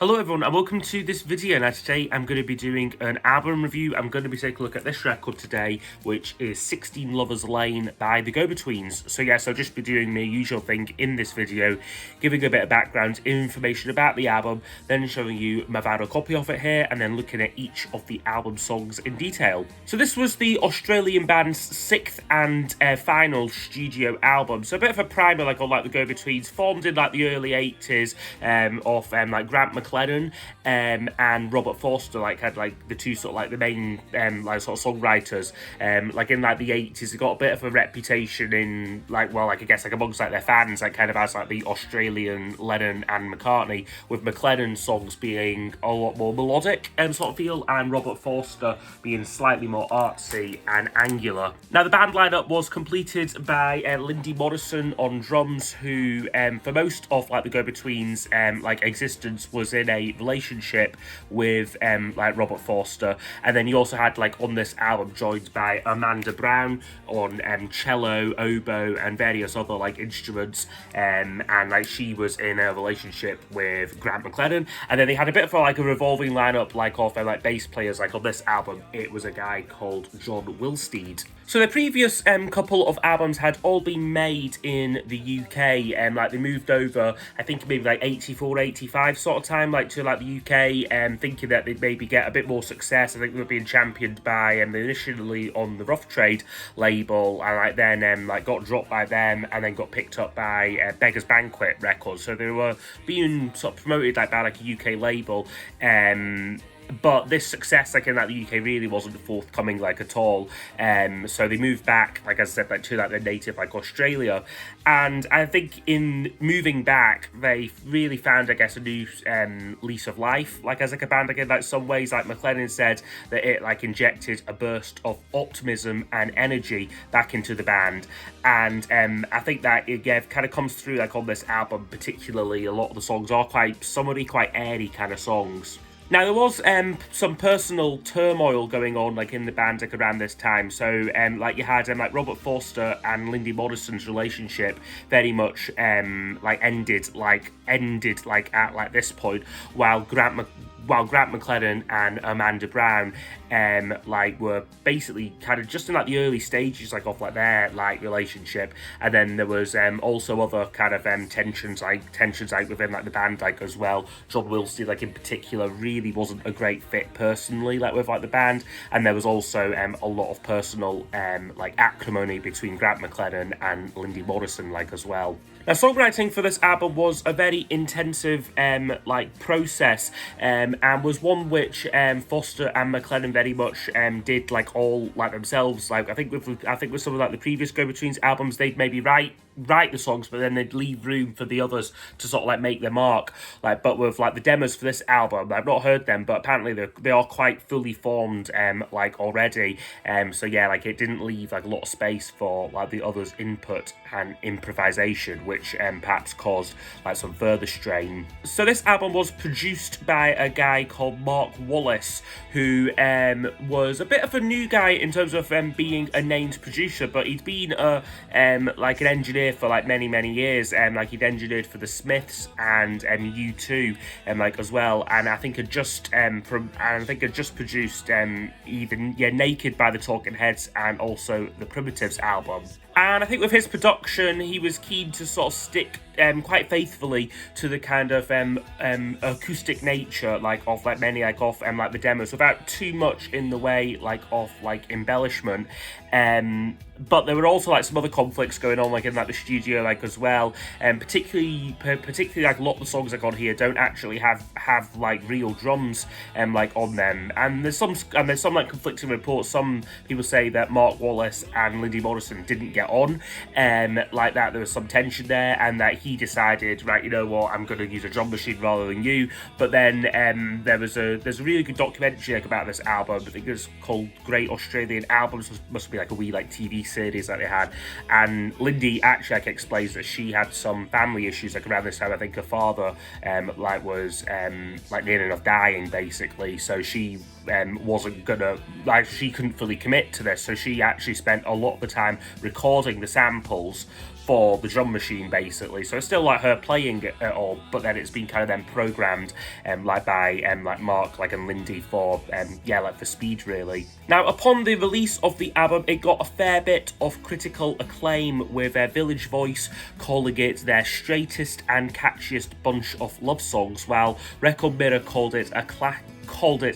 Hello everyone and welcome to this video. Now today I'm going to be doing an album review. I'm going to be taking a look at this record today, which is 16 Lovers Lane by the Go-Betweens. So yes, I'll just be doing my usual thing in this video, giving a bit of background information about the album, then showing you my vinyl copy of it here, and then looking at each of the album songs in detail. So this was the Australian band's sixth and final studio album. So a bit of a primer on the Go-Betweens, formed in the early 80s of Grant McLennan and Robert Forster had the two the main songwriters in the 80s. They got a bit of a reputation in amongst their fans as the Australian Lennon and McCartney, with McLennan's songs being a lot more melodic feel, and Robert Forster being slightly more artsy and angular. Now the band lineup was completed by Lindy Morrison on drums, who for most of the Go-Betweens existence was in a relationship with Robert Forster, and then he also had on this album joined by Amanda Brown on cello, oboe, and various other instruments, and she was in a relationship with Grant McLennan. And then they had a bit of a revolving lineup of bass players. On this album it was a guy called John Wilsteed. So the previous couple of albums had all been made in the UK, and they moved over, I think maybe 84, 85 sort of time, to the UK, thinking that they'd maybe get a bit more success. I think they were being championed by initially on the Rough Trade label, and then got dropped by them, and then got picked up by Beggars Banquet Records. So they were being sort of promoted by a UK label. But this success, in the UK, really wasn't forthcoming at all. So they moved back, as I said, to their native Australia. And I think in moving back, they really found, a new lease of life, as a band. Again, some ways, McLennan said that it injected a burst of optimism and energy back into the band. And I think that it kind of comes through on this album particularly. A lot of the songs are quite airy kind of songs. Now, there was some personal turmoil going on in the band around this time. So you had Robert Forster and Lindy Morrison's relationship very much ended at this point, while Grant McLennan and Amanda Brown were basically kind of just in the early stages of their relationship. And then there was also other kind of tensions within the band as well. John Wilsteed in particular really wasn't a great fit personally with the band, and there was also a lot of personal acrimony between Grant McLennan and Lindy Morrison as well. Now, songwriting for this album was a very intensive process, and was one which Forster and McLennan very much did all themselves. I think with some of the previous Go-Betweens albums, they'd maybe write the songs, but then they'd leave room for the others to sort of make their mark. But with the demos for this album, I've not heard them, but apparently they are quite fully formed already. So yeah, it didn't leave a lot of space for the others' input and improvisation, which perhaps caused some further strain. So this album was produced by a guy called Mark Wallace, who was a bit of a new guy in terms of being a named producer, but he'd been an engineer for many years. He'd engineered for the Smiths and U2 as well, and I think had just produced Naked by the Talking Heads and also the Primitives album. And I think with his production, he was keen to sort of stick quite faithfully to the kind of acoustic nature of many the demos, without too much in the way of embellishment. But there were also some other conflicts going on in the studio as well. Particularly a lot of the songs on here don't actually have real drums on them. And there's some conflicting reports. Some people say that Mark Wallace and Lindy Morrison didn't get on, that there was some tension there, and that he decided, right, you know what, I'm going to use a drum machine rather than you. But then there's a really good documentary about this album. I think it's called Great Australian Albums. Must be a wee TV series that they had. And Lindy actually explains that she had some family issues around this time. I think her father was near enough dying basically, so she wasn't gonna, she couldn't fully commit to this, so she actually spent a lot of the time recording the samples for the drum machine, basically. So it's still like her playing it all, but then it's been kind of then programmed like by like Mark and Lindy for like for speed, really. Now, upon the release of the album, it got a fair bit of critical acclaim, with Village Voice calling it their straightest and catchiest bunch of love songs, while Record Mirror called it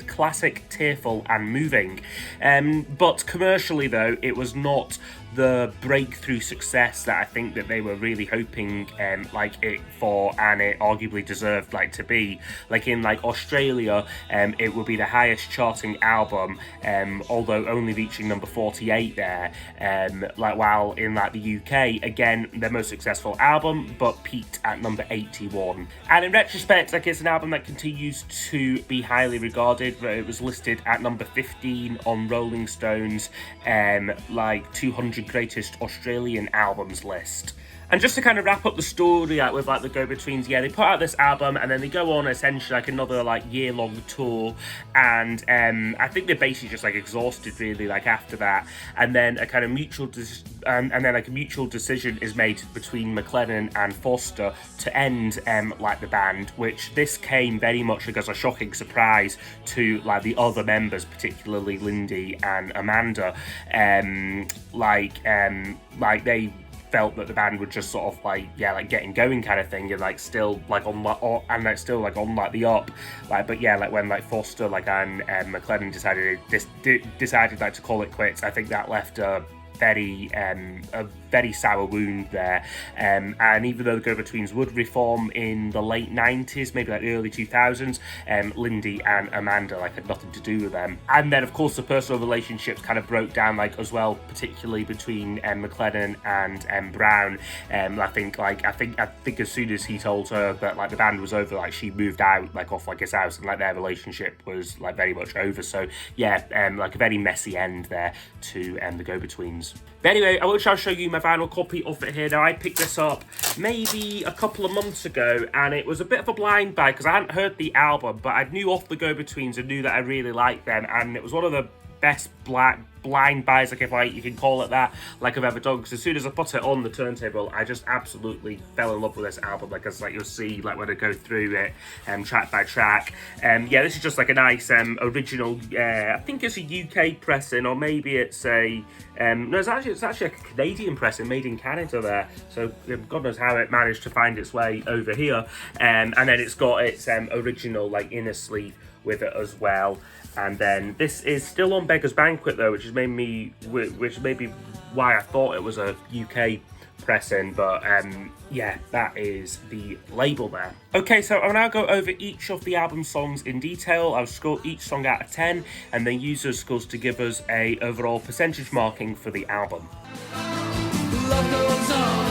classic, tearful and moving. But commercially, though, it was not the breakthrough success that I think that they were really hoping it for, and it arguably deserved to be. In Australia, it will be the highest charting album, although only reaching number 48 there, while in the UK, again, their most successful album, but peaked at number 81. And in retrospect, it's an album that continues to be highly regarded. It was listed at number 15 on Rolling Stone's 200 greatest Australian albums list. And just to kind of wrap up the story with the Go-Betweens, they put out this album and then they go on essentially another year-long tour, and I think they're basically just exhausted really after that, and then a kind of mutual decision is made between McLennan and Foster to end the band, which this came very much as a shocking surprise to the other members, particularly Lindy and Amanda. They felt that the band would just sort of getting going kind of thing, and still on the up, but when Foster and McLennan decided to call it quits, I think that left a very sour wound there, and even though the Go-Betweens would reform in the late 90s, maybe early 2000s, Lindy and Amanda had nothing to do with them. And then of course the personal relationships kind of broke down as well, particularly between McLennan and Brown. I think as soon as he told her that the band was over, she moved out off his house, and their relationship was very much over. So yeah, a very messy end there to the Go-Betweens. But anyway, I will try to show you my vinyl copy of it here. Now, I picked this up maybe a couple of months ago, and it was a bit of a blind buy because I hadn't heard the album, but I knew off the Go-Betweens and knew that I really liked them, and it was one of the best blind buys, if you can call it that, I've ever done, because as soon as I put it on the turntable, I just absolutely fell in love with this album, as you'll see when I go through it track by track. This is just a nice original, I think it's a UK pressing, or maybe it's a no, it's actually a Canadian pressing, made in Canada there, so God knows how it managed to find its way over here. And then it's got its original inner sleeve with it as well. And then this is still on Beggar's Banquet though, which may be why I thought it was a UK pressing, but that is the label there. Okay, so I'll now go over each of the album songs in detail. I'll score each song out of 10 and then use those scores to give us a overall percentage marking for the album. Love goes on.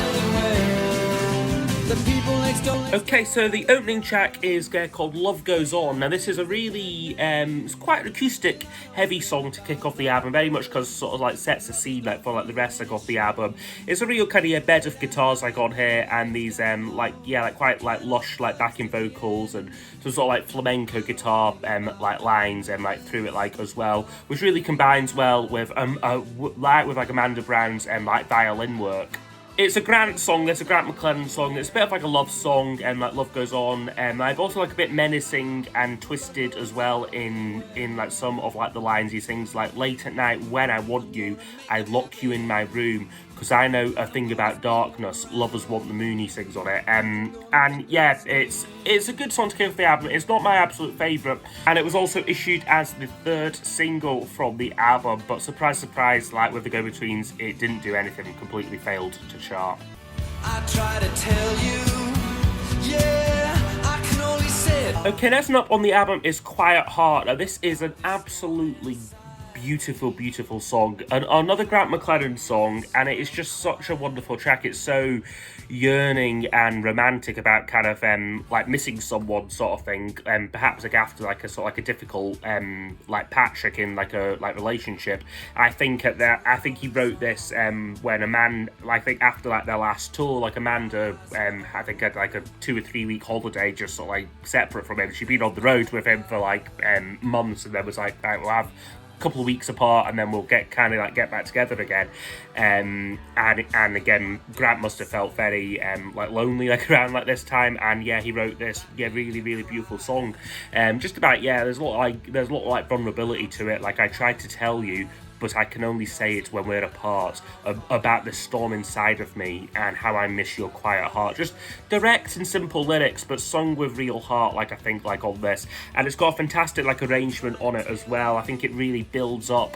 Okay, so the opening track is called Love Goes On. Now this is a really, it's quite an acoustic heavy song to kick off the album, very much because it sort of sets the scene for the rest of the album. It's a real kind of bed of guitars on here, and these quite lush backing vocals, and some sort of flamenco guitar lines and through it as well, which really combines well with Amanda Brown's violin work. It's a Grant song, it's a Grant McLennan song, it's a bit of a love song, and Love Goes On, and I've also a bit menacing and twisted as well in some of the lines he sings, late at night when I want you, I lock you in my room, because I know a thing about darkness, lovers want the moon, he sings on it. And yeah, it's a good song to kick off the album. It's not my absolute favourite, and it was also issued as the third single from the album, but surprise, surprise, with the Go-Betweens, it didn't do anything, completely failed to chart. I try to tell you, yeah, I can only say it. Okay, next up on the album is Quiet Heart. Now this is an absolutely beautiful song, another Grant McLennan song, and it is just such a wonderful track. It's so yearning and romantic about kind of missing someone sort of thing, and perhaps after a sort of a difficult patch in a relationship. I think he wrote this when after their last tour, Amanda I think had a 2 or 3 week holiday just sort of separate from him. She'd been on the road with him for months, and then was right, we'll have couple of weeks apart, and then we'll get back together again. And again, Grant must have felt very like lonely like around like this time, and yeah, he wrote this really beautiful song. Just about there's a lot of like vulnerability to it. Like, I tried to tell you, but I can only say it when we're apart, about the storm inside of me and how I miss your quiet heart. Just direct and simple lyrics, but sung with real heart, like I think like all this. And it's got a fantastic like arrangement on it as well. I think it really builds up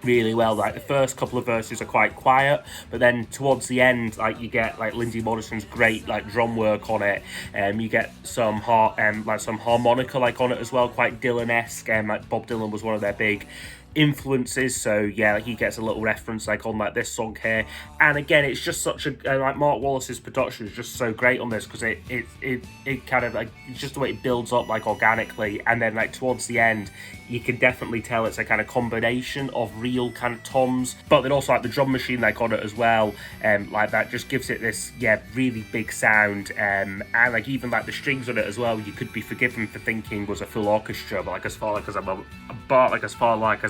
really well. Like, the first couple of verses are quite quiet, but then towards the end, like, you get like Lindsay Morrison's great like drum work on it, you get some some harmonica like on it as well, quite Dylan-esque, like Bob Dylan was one of their big influences, so yeah, he gets a little reference like on like this song here. And again, it's just such a like Mark Wallace's production is just so great on this, because it kind of like, it's just the way it builds up like organically, and then like towards the end you can definitely tell it's a kind of combination of real kind of toms, but then also like the drum machine like on it as well, like that just gives it this really big sound, and like even like the strings on it as well, you could be forgiven for thinking was a full orchestra, but like as far as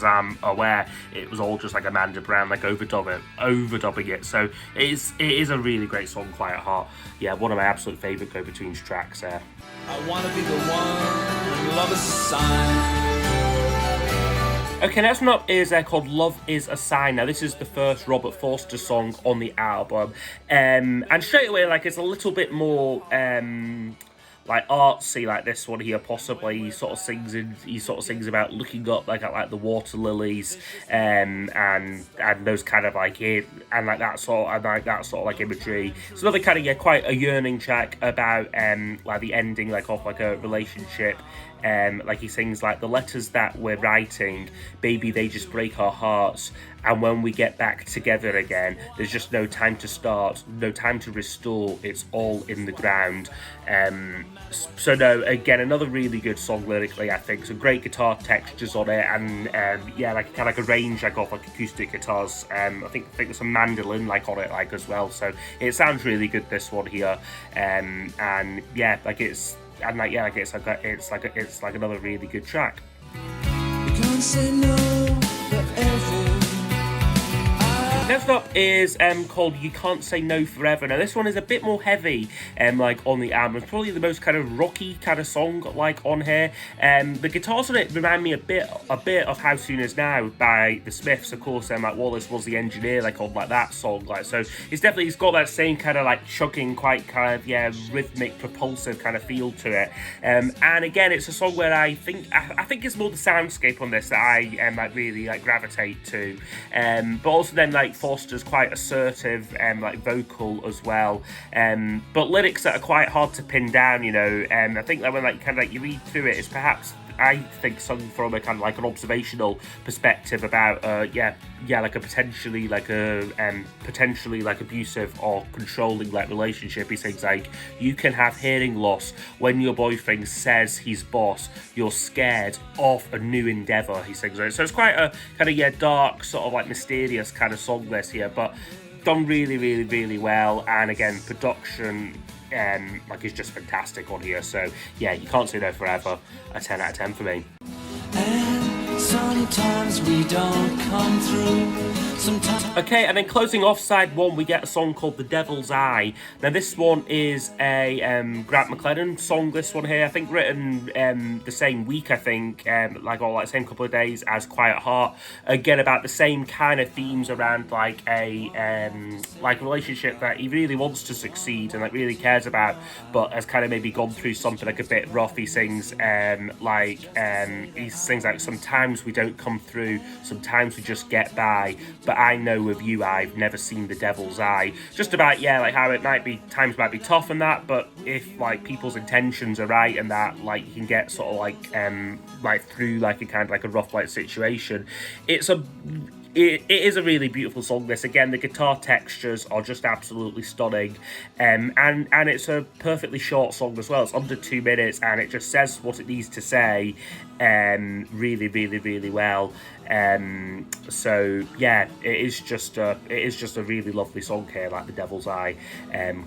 I'm aware, it was all just like Amanda Brown like overdubbing it. So it is a really great song, Quiet Heart. Yeah, one of my absolute favourite Go-Betweens tracks there. I wanna be the one, love is a sign. Okay, next one up is called Love Is a Sign. Now, this is the first Robert Forster song on the album. And straight away, like, it's a little bit more like artsy, like this one here possibly. He sort of sings about looking up like at like the water lilies, and those kind of like that sort of like imagery. It's another kind of quite a yearning track about like the ending like of like a relationship. Like he sings like, the letters that we're writing, baby, they just break our hearts, and when we get back together again, there's just no time to start, no time to restore, it's all in the ground. So no, again, another really good song lyrically, I think. Some great guitar textures on it, and like kind of like a range like of like acoustic guitars. I think there's some mandolin like on it like as well, so it sounds really good, this one here. And yeah, like it's another really good track. You can't say no forever. Next up is called You Can't Say No Forever. Now, this one is a bit more heavy, like on the album. It's probably the most kind of rocky kind of song like on here. The guitars on it remind me a bit of How Soon Is Now by the Smiths. Of course, Matt Wallace was the engineer like on like that song. Like, so it's got that same kind of like chugging, quite kind of rhythmic, propulsive kind of feel to it. And again, it's a song where I think it's more the soundscape on this that I like really like gravitate to. But also then like Forster's quite assertive like vocal as well, but lyrics that are quite hard to pin down, you know. I think that when like kind of like you read through it, it's perhaps, I think, sung from a kind of like an observational perspective about like a potentially like abusive or controlling like relationship. He sings like, you can have hearing loss when your boyfriend says he's boss, you're scared of a new endeavor, he sings. So it's quite a kind of dark, sort of like mysterious kind of song this here, but done really well. And again, production like is just fantastic on here. So yeah, You Can't Say No Forever, a 10 out of 10 for me. And sometimes we don't come through. Okay, and then closing off side one, we get a song called The Devil's Eye. Now, this one is a Grant McLennan song, this one here. I think written the same week, I think, same couple of days as Quiet Heart. Again, about the same kind of themes around like a relationship that he really wants to succeed and like really cares about, but has kind of maybe gone through something like a bit rough. He sings like sometimes we don't come through, sometimes we just get by, but I know with you I've never seen the devil's eye. Just about like how it might be, times might be tough and that, but if like people's intentions are right and that like you can get sort of like through like a kind of like a rough like situation. It is a really beautiful song, this. Again, the guitar textures are just absolutely stunning, and it's a perfectly short song as well. It's under 2 minutes, and it just says what it needs to say really well. So yeah, it is just a really lovely song here, like The Devil's Eye,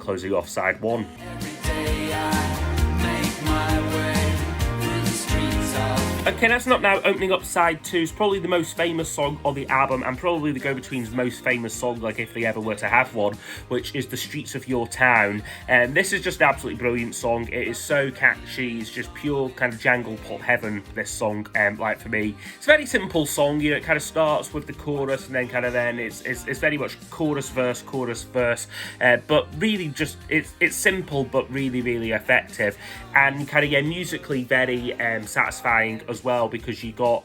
closing off side one. Every day I make my way through the streets of Okay, that's not now opening up side 2. It's probably the most famous song on the album, and probably the Go-Betweens' most famous song, like if they ever were to have one, which is The Streets of Your Town. And this is just an absolutely brilliant song. It is so catchy. It's just pure kind of jangle pop heaven, this song, like for me. It's a very simple song, you know, it kind of starts with the chorus and then it's very much chorus, verse, but really just, it's simple but really, really effective. And kind of, yeah, musically very satisfying as well, because you got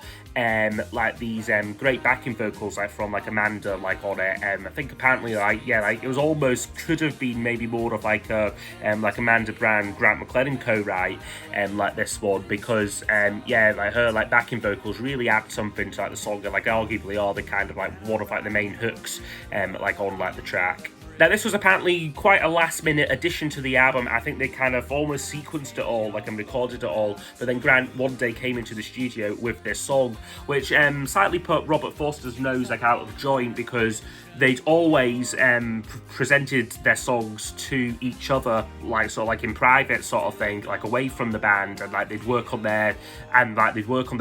like these great backing vocals like from like Amanda like on it. I think apparently like it was almost could have been maybe more of like a like Amanda Brand, Grant McLennan co-write like this one, because like her like backing vocals really add something to like the song, and like arguably are the kind of like one of like the main hooks like on like the track. Now, this was apparently quite a last-minute addition to the album. I think they kind of almost sequenced it all, like, and recorded it all. But then Grant one day came into the studio with this song, which slightly put Robert Forster's nose, like, out of joint, because they'd always presented their songs to each other, like, sort of like in private sort of thing, like away from the band, and like they'd work on their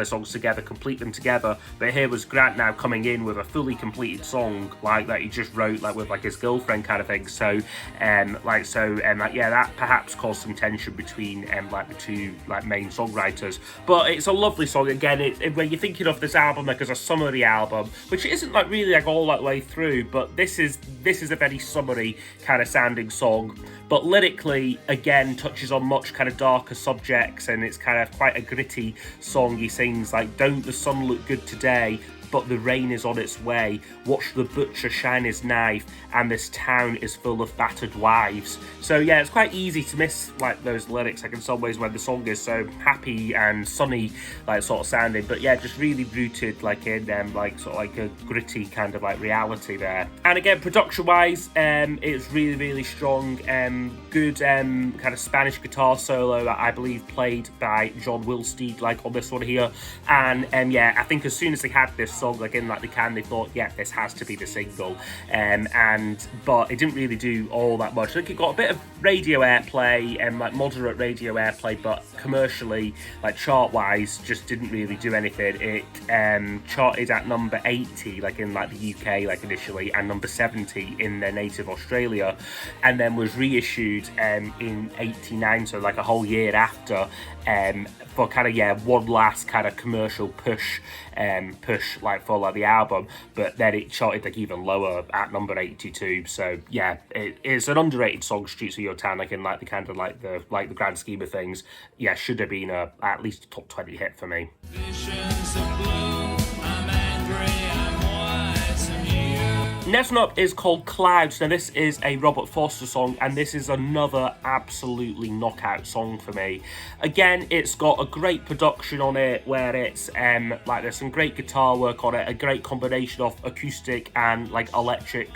songs together, complete them together. But here was Grant now coming in with a fully completed song, like that he just wrote like with like his girlfriend kind of thing. So that perhaps caused some tension between like the two like main songwriters. But it's a lovely song. Again, when you're thinking of this album like as a summary album, which it isn't like really like all that way through, but this is a very summery kind of sounding song, but lyrically again touches on much kind of darker subjects, and it's kind of quite a gritty song. He sings like, "Don't the sun look good today, but the rain is on its way. Watch the butcher shine his knife, and this town is full of battered wives." So yeah, it's quite easy to miss like those lyrics, like in some ways, when the song is so happy and sunny, like sort of sounding. But yeah, just really rooted like in like sort of like a gritty kind of like reality there. And again, production-wise, it's really, really strong. Good kind of Spanish guitar solo, I believe, played by John Wilsteed, like on this one here. And I think as soon as they had this song like in like the can, they thought, yeah, this has to be the single. But it didn't really do all that much. I think it got a bit of radio airplay and like moderate radio airplay, but commercially, like chart-wise, just didn't really do anything. It charted at number 80, like in like the UK, like initially, and number 70 in their native Australia, and then was reissued in 89, so like a whole year after, for kind of one last kind of commercial push like for like the album. But then it charted like even lower at number 82. So yeah, it's an underrated song, Streets of Your Town, like in like the kind of like the grand scheme of things. Yeah, should have been at least a top 20 hit for me. Visions of blue, I'm angry, I'm wise, and you. Next one up is called Clouds. Now this is a Robert Forster song, and this is another absolutely knockout song for me. Again, it's got a great production on it, where it's like there's some great guitar work on it, a great combination of acoustic and like electric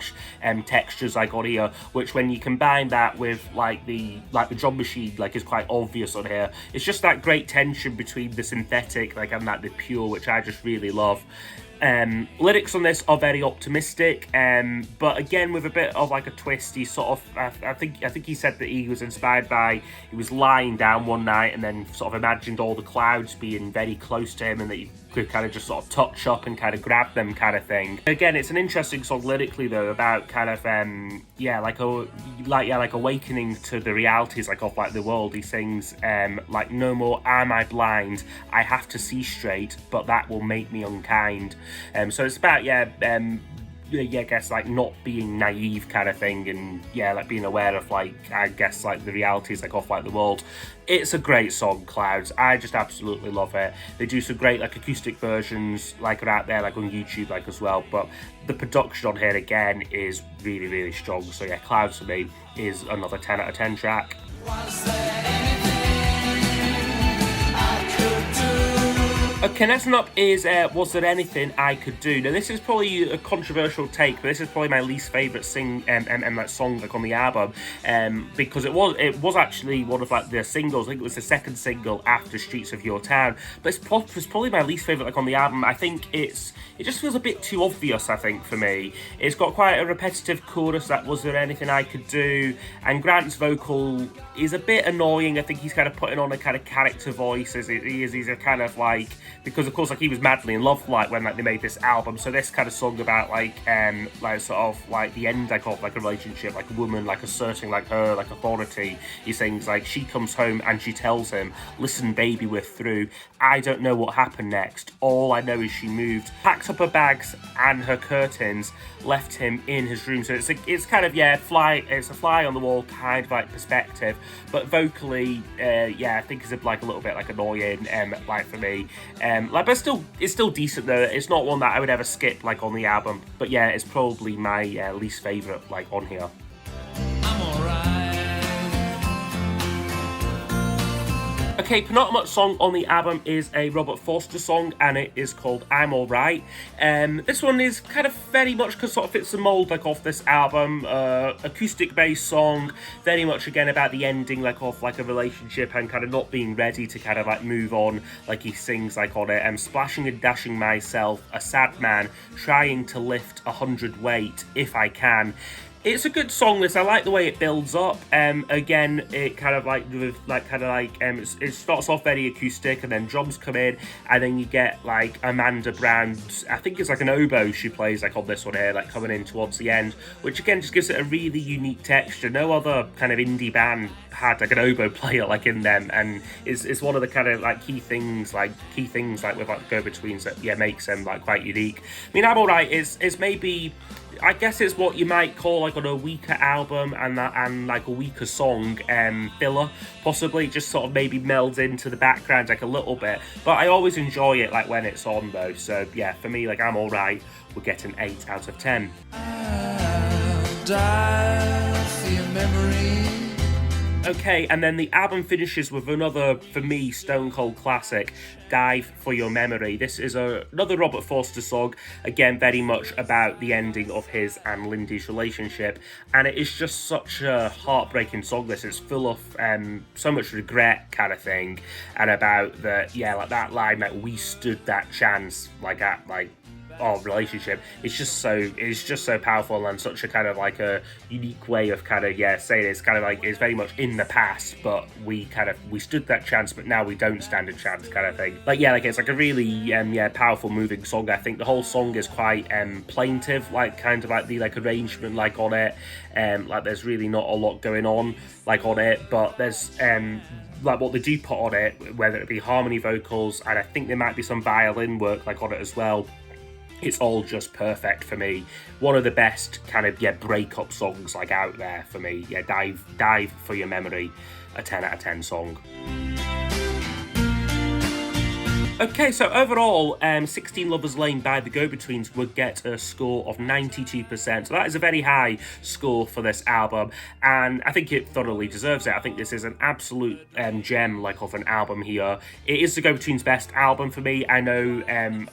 textures like on here, which when you combine that with like the drum machine, like is quite obvious on here. It's just that great tension between the synthetic like and like the pure, which I just really love. Lyrics on this are very optimistic, but again with a bit of like a twist. He sort of, I think he said that he was inspired by, he was lying down one night and then sort of imagined all the clouds being very close to him, and that he could kind of just sort of touch up and kind of grab them kind of thing. Again, it's an interesting song lyrically though, about kind of like awakening to the realities like of like the world. He sings like, "No more am I blind, I have to see straight, but that will make me unkind." So it's about I guess like not being naive kind of thing, and like being aware of like, I guess like the realities like of like the world. It's a great song, Clouds. I just absolutely love it. They do some great like acoustic versions like are out there like on YouTube like as well, but the production on here again is really, really strong. So yeah, Clouds for me is another 10 out of 10 track. Was there anything I could do? Okay, next one up is Was There Anything I Could Do? Now this is probably a controversial take, but this is probably my least favourite song like on the album, because it was actually one of like the singles. I think it was the second single after Streets of Your Town, but it's probably my least favourite like on the album. I think it just feels a bit too obvious, I think, for me. It's got quite a repetitive chorus, that "Was There Anything I Could Do?" and Grant's vocal is a bit annoying. I think he's kind of putting on a kind of character voice, as he's a kind of like because of course like he was madly in love like when like they made this album. So this kind of song about like sort of like the end like of like a relationship, like a woman like asserting like her like authority. He sings like, she comes home and she tells him, listen baby, we're through. I don't know what happened next. All I know is she moved, packed up her bags and her curtains, left him in his room. So it's kind of it's a fly on the wall kind of like perspective, but vocally I think it's like a little bit like annoying like for me, like, but it's still decent though. It's not one that I would ever skip like on the album, but yeah, it's probably my least favorite like on here. I'm alright. Okay, penultimate song on the album is a Robert Forster song, and it is called I'm Alright. This one is kind of very much sort of fits the mold like of this album. Acoustic based song, very much again about the ending like of like a relationship and kind of not being ready to kind of like move on. Like he sings like on it, I'm splashing and dashing myself, a sad man, trying to lift 100 weight if I can. It's a good song, this. I like the way it builds up. Again, it kind of like it starts off very acoustic, and then drums come in, and then you get like Amanda Brown. I think it's like an oboe she plays like on this one here, like coming in towards the end, which again just gives it a really unique texture. No other kind of indie band had like an oboe player like in them, and it's one of the kind of like key things like with like go-betweens that makes them like quite unique. I mean, I'm Alright is maybe, I guess it's what you might call like on a weaker album and like a weaker song filler, possibly. Just sort of maybe melds into the background like a little bit, but I always enjoy it like when it's on though. So yeah, for me, like I'm Alright will get an 8 out of 10. I'll die for your memory. Okay, and then the album finishes with another, for me, stone cold classic, Dive for Your Memory. This is another Robert Forster song, again, very much about the ending of his and Lindy's relationship, and it is just such a heartbreaking song. This is full of so much regret kind of thing, and about like that line that we stood that chance, like at like our relationship. It's just so powerful, and such a kind of like a unique way of kind of saying it's kind of like it's very much in the past, but we stood that chance, but now we don't stand a chance kind of thing. Like it's like a really powerful, moving song. I think the whole song is quite plaintive, like kind of like the like arrangement like on it, like there's really not a lot going on like on it, but there's like what they do put on it, whether it be harmony vocals, and I think there might be some violin work like on it as well. It's all just perfect for me. One of the best kind of breakup songs like out there for me. Dive for Your Memory, a 10 out of 10 song. Okay, so overall, 16 Lovers Lane by the Go-Betweens would get a score of 92%. So that is a very high score for this album, and I think it thoroughly deserves it. I think this is an absolute gem like of an album here. It is the Go-Betweens' best album for me. I know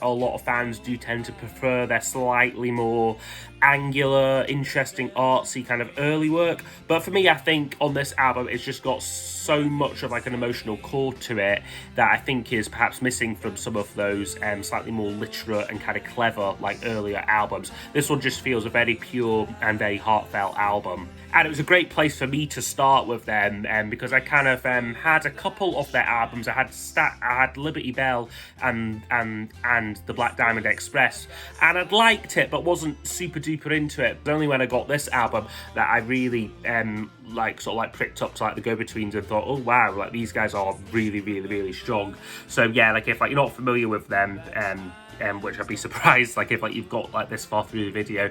a lot of fans do tend to prefer their slightly more angular, interesting, artsy kind of early work, but for me, I think on this album it's just got so much of like an emotional core to it that I think is perhaps missing from some of those slightly more literate and kind of clever like earlier albums. This one just feels a very pure and very heartfelt album, and it was a great place for me to start with them because I kind of had a couple of their albums. I had Liberty Bell and the Black Diamond Express, and I'd liked it but wasn't super duper into it. But only when I got this album that I really pricked up to like the Go-Betweens and thought, oh wow, like these guys are really, really, really strong. So like if like you're not familiar with them, which I'd be surprised like if like you've got like this far through the video,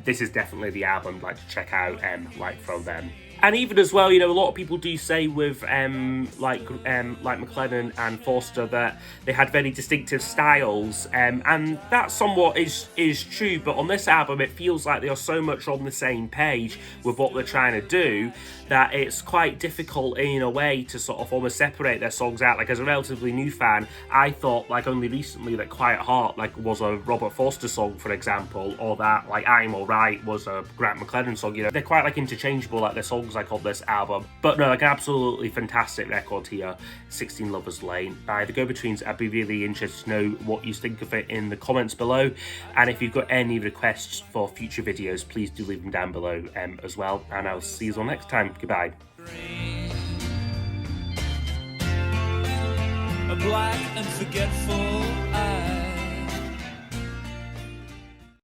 this is definitely the album like to check out like from them. And even as well, a lot of people do say with like McLennan and Forster that they had very distinctive styles, and that somewhat is true. But on this album, it feels like they are so much on the same page with what they're trying to do that it's quite difficult in a way to sort of almost separate their songs out. Like as a relatively new fan, I thought like only recently that Quiet Heart like was a Robert Forster song, for example, or that like I'm Alright was a Grant McLennan song. They're quite like interchangeable, like their songs like on this album. But no, like an absolutely fantastic record here, 16 Lovers Lane by the Go-Betweens. I'd be really interested to know what you think of it in the comments below, and if you've got any requests for future videos, please do leave them down below as well, and I'll see you all next time. Goodbye. a black and forgetful eye.